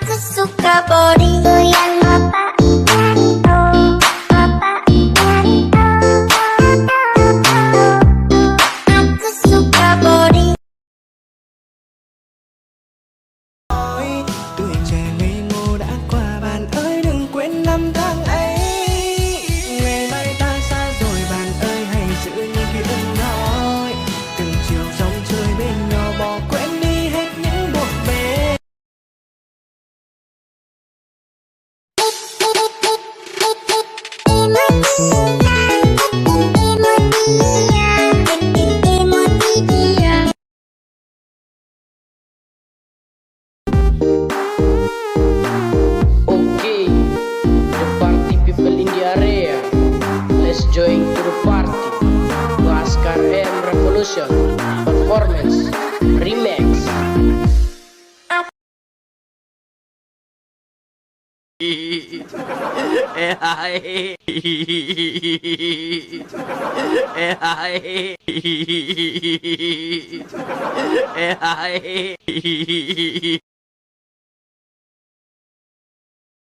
Aku suka bodimu yang bapak ganto, bapak ganto. Aku suka body. Tuổi trẻ ngây ngô đã qua, bạn ơi đừng quên năm tháng ấy. Ngày mai ta xa rồi bạn ơi, hãy giữ những ký ức nói. Từng chiều sóng chơi bên nhau, bỏ quên đi hết những bộn bề. Okay, the party people in the area, let's join to the party. Laskar M Revolution Performance Remix.